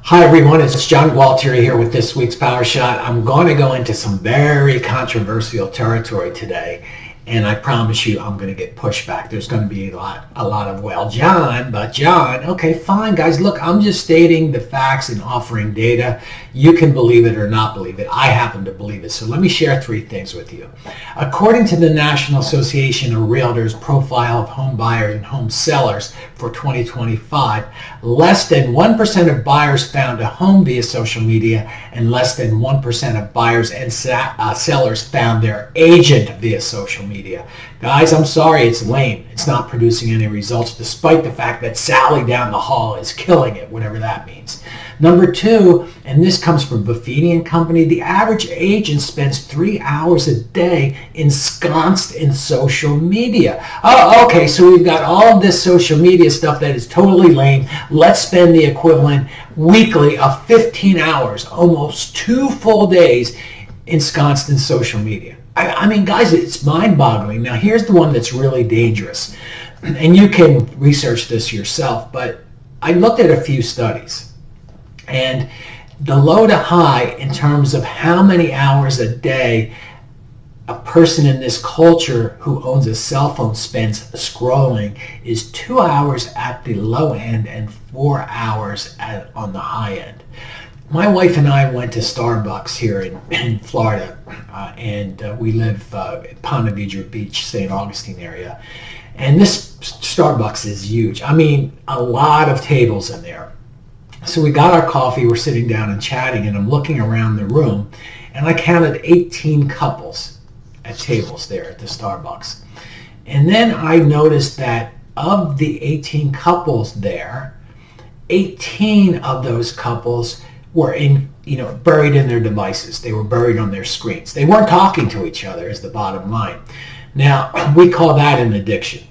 Hi everyone, it's John Gualtieri here with this week's Power Shot. I'm going to go into some very controversial territory today, and I promise you I'm going to get pushback. There's going to be a lot of, well, John, okay, fine guys, look, I'm just stating the facts and offering data. You can believe it or not believe it. I happen to believe it. So let me share three things with you. According to the National Association of Realtors profile of home buyers and home sellers for 2025, less than 1% of buyers found a home via social media, and less than 1% of buyers and sellers found their agent via social media. Guys, I'm sorry, it's lame. It's not producing any results, despite the fact that Sally down the hall is killing it, whatever that means. Number two, and this comes from Buffini and Company, the average agent spends 3 hours a day ensconced in social media. Oh, okay, so we've got all of this social media stuff that is totally lame. Let's spend the equivalent weekly of 15 hours, almost 2 full days, ensconced in social media. I mean, guys, it's mind-boggling. Now, here's the one that's really dangerous, and you can research this yourself, but I looked at a few studies, and the low to high in terms of how many hours a day a person in this culture who owns a cell phone spends scrolling is 2 hours at the low end and 4 hours on the high end. My wife and I went to Starbucks here in Florida, and we live at Ponte Vedra Beach, St. Augustine area. And this Starbucks is huge. I mean, a lot of tables in there. So we got our coffee, we're sitting down and chatting, and I'm looking around the room, and I counted 18 couples at tables there at the Starbucks. And then I noticed that of the 18 couples there, 18 of those couples were buried in their devices. They were buried on their screens. They weren't talking to each other, is the bottom line. Now, we call that an addiction.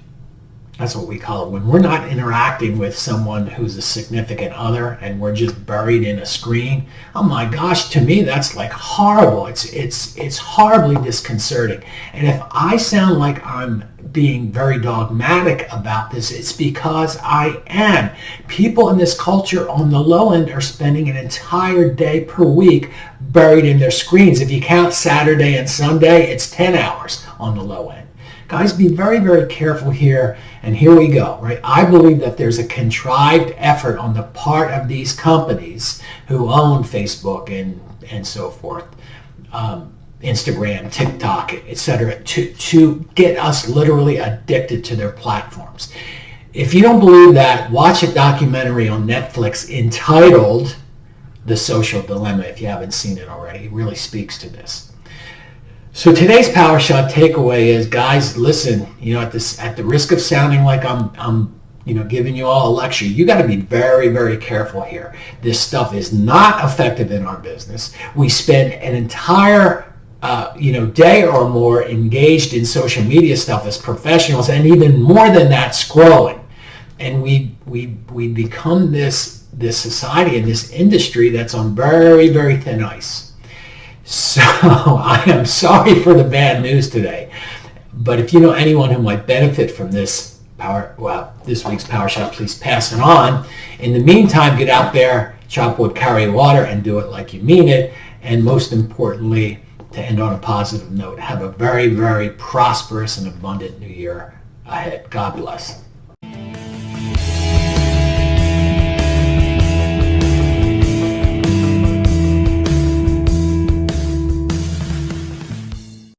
That's what we call it. When we're not interacting with someone who's a significant other and we're just buried in a screen, oh my gosh, to me that's like horrible. It's horribly disconcerting. And if I sound like I'm being very dogmatic about this, it's because I am. People in this culture on the low end are spending an entire day per week buried in their screens. If you count Saturday and Sunday, it's 10 hours on the low end. Guys, be very, very careful here, and here we go, right? I believe that there's a contrived effort on the part of these companies who own Facebook and so forth, Instagram, TikTok, etc., to get us literally addicted to their platforms. If you don't believe that, watch a documentary on Netflix entitled The Social Dilemma, if you haven't seen it already. It really speaks to this. So today's Power Shot takeaway is, guys, listen, at the risk of sounding like I'm giving you all a lecture, you got to be very, very careful here. This stuff is not effective in our business. We spend an entire day or more engaged in social media stuff as professionals, and even more than that, scrolling. And we become this society and this industry that's on very, very thin ice. So I am sorry for the bad news today, but if you know anyone who might benefit from this week's Power Shot, please pass it on. In the meantime, get out there, chop wood, carry water, and do it like you mean it. And most importantly, to end on a positive note, have a very, very prosperous and abundant new year ahead. God bless.